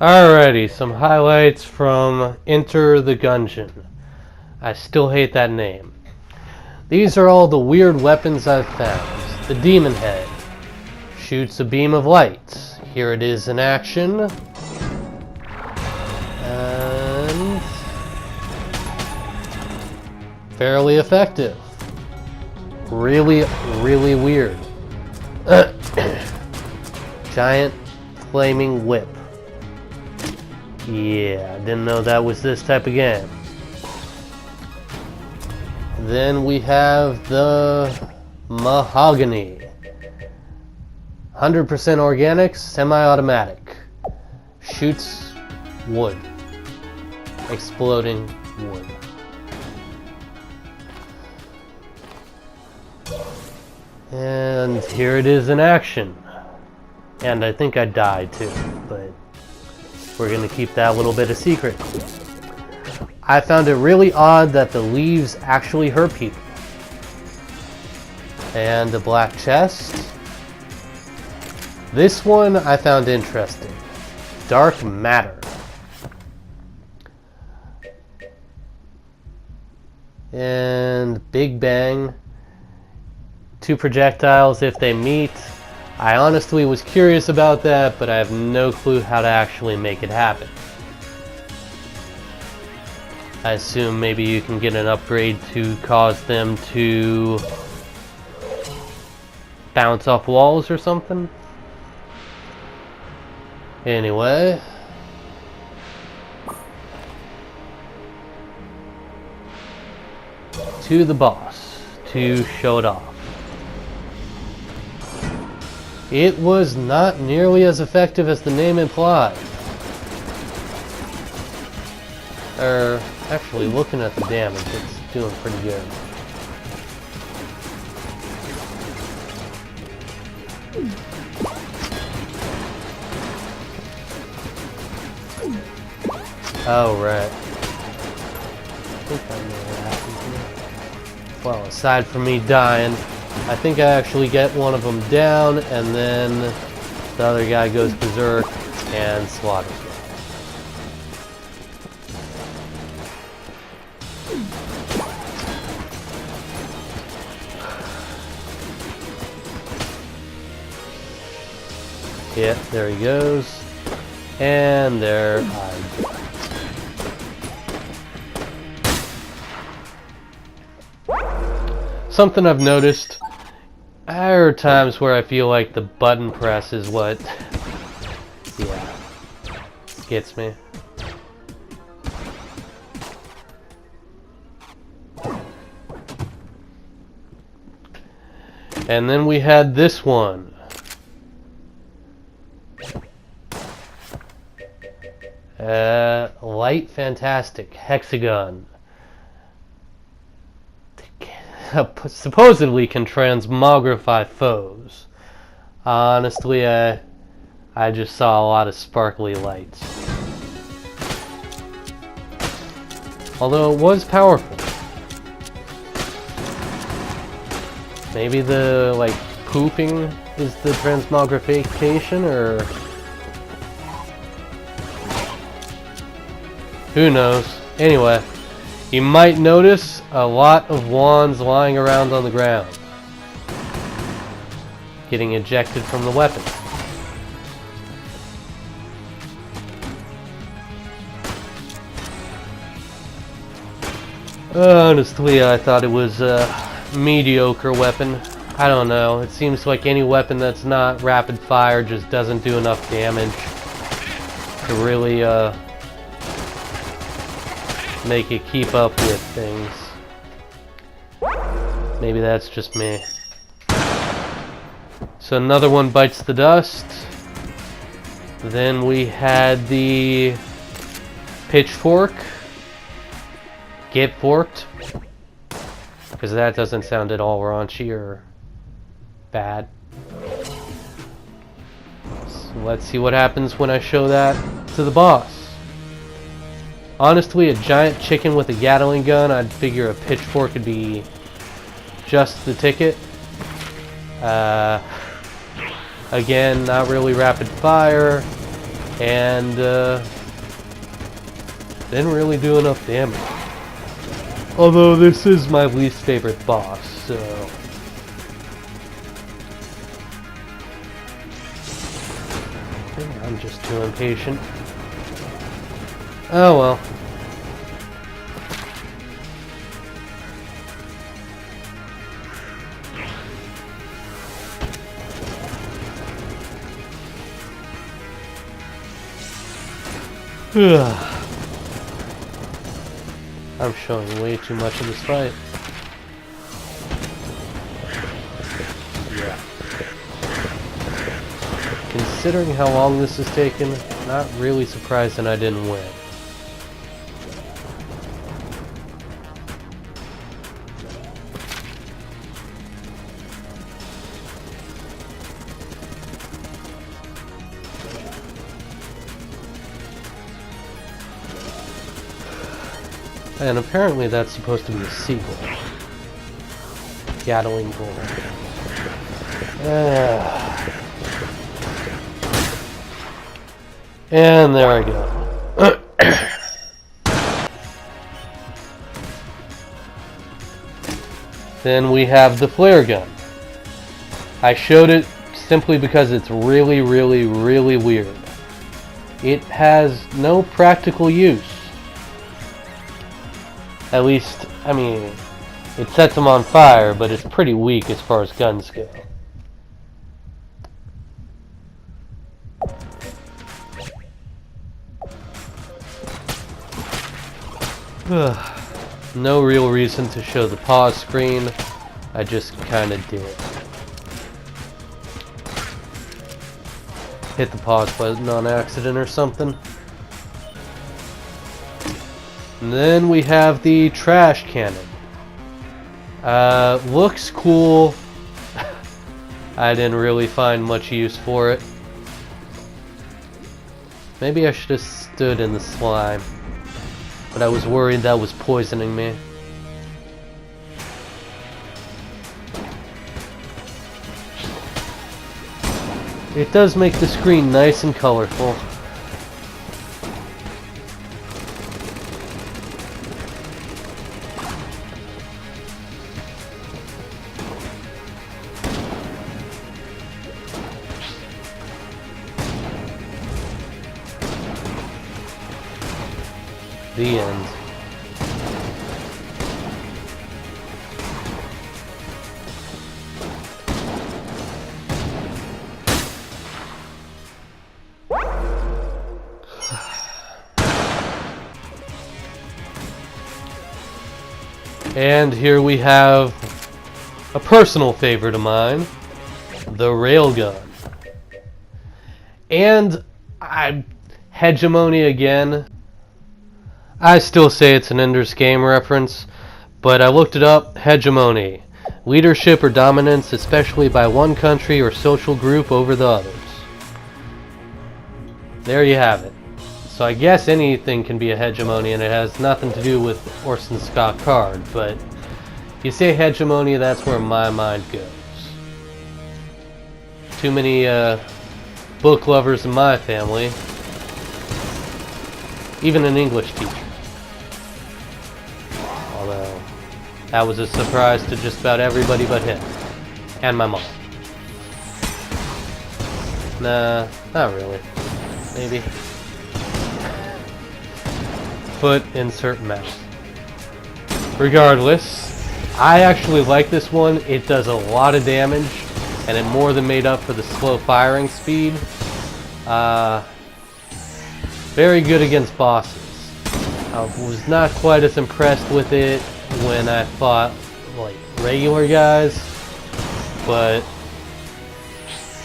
Alrighty, some highlights from Enter the Gungeon. I still hate that name. These are all the weird weapons I've found. The Demon Head shoots a beam of light. Here it is in action. And fairly effective. Really, really weird. Giant flaming whip. Yeah, didn't know that was this type of game. Then we have the Mahogany. 100% organic, semi-automatic. Shoots wood. Exploding wood. And here it is in action. And I think I died too, but we're going to keep that little bit a secret. I found it really odd that the leaves actually hurt people. And the black chest. This one I found interesting. Dark matter. And Big Bang. 2 projectiles if they meet. I honestly was curious about that, but I have no clue how to actually make it happen. I assume maybe you can get an upgrade to cause them to bounce off walls or something. Anyway. To the boss to show it off. It was not nearly as effective as the name implied. Actually, looking at the damage, it's doing pretty good. Oh, right. I think I know what happened here. Well, aside from me dying, I think I actually get one of them down, and then the other guy goes berserk and slaughters me. Yeah, there he goes. And there I go. Something I've noticed, there are times where I feel like the button press is what, yeah, gets me. And then we had this one. Light Fantastic Hexagon. Supposedly can transmogrify foes. Honestly, I just saw a lot of sparkly lights. Although it was powerful. Maybe the, like, pooping is the transmogrification, or who knows. Anyway, you might notice a lot of wands lying around on the ground, getting ejected from the weapon. Honestly, I thought it was a mediocre weapon. I don't know, it seems like any weapon that's not rapid fire just doesn't do enough damage to really make it keep up with things. Maybe that's just me. So another one bites the dust. Then we had the pitchfork. Get forked. Because that doesn't sound at all raunchy or bad. So let's see what happens when I show that to the boss. Honestly, a giant chicken with a Gatling gun, I'd figure a pitchfork would be just the ticket. Again, not really rapid fire. and didn't really do enough damage. Although this is my least favorite boss, so... I'm just too impatient. Oh well. I'm showing way too much in this fight. Yeah. Considering how long this has taken, not really surprised that I didn't win. And apparently that's supposed to be a sequel. Gatling Bull. And there I go. Then we have the flare gun. I showed it simply because it's really, really, really weird. It has no practical use. At least, I mean, it sets them on fire, but it's pretty weak as far as guns go. No real reason to show the pause screen. I just kinda did. Hit the pause button on accident or something. And then we have the trash cannon. Looks cool. I didn't really find much use for it. Maybe I should have stood in the slime. But I was worried that was poisoning me. It does make the screen nice and colorful. The end. And here we have a personal favorite of mine, the railgun. And hegemony again. I still say it's an Ender's Game reference, but I looked it up. Hegemony. Leadership or dominance, especially by one country or social group over the others. There you have it. So I guess anything can be a hegemony, and it has nothing to do with Orson Scott Card, but you say hegemony, that's where my mind goes. Too many book lovers in my family. Even an English teacher. Although, that was a surprise to just about everybody but him. And my mom. Nah, not really. Maybe. Foot, insert mouth. Regardless, I actually like this one. It does a lot of damage, and it more than made up for the slow firing speed. Very good against bosses. I was not quite as impressed with it when I fought like regular guys, but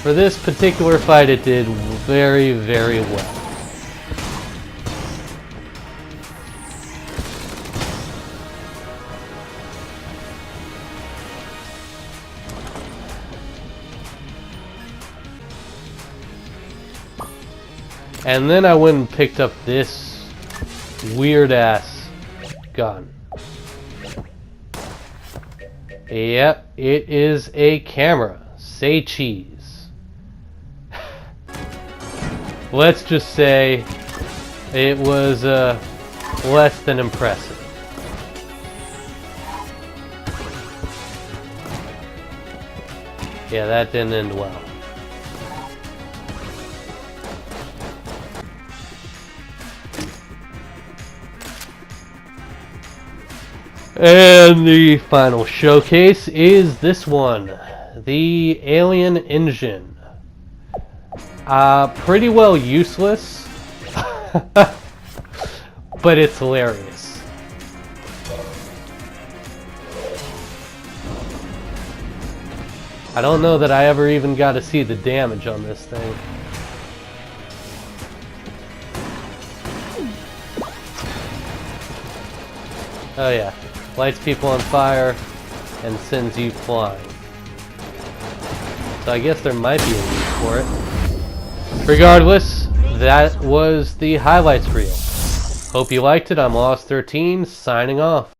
for this particular fight it did very, very well. And then I went and picked up this weird ass gun. Yep, it is a camera. Say cheese. let's just say it was less than impressive. Yeah, that didn't end well. And the final showcase is this one, the Alien Engine. Pretty well useless, but it's hilarious. I don't know that I ever even got to see the damage on this thing. Oh yeah, lights people on fire and sends you flying. So I guess there might be a use for it. Regardless, that was the highlights reel. Hope you liked it. I'm Lost13, signing off.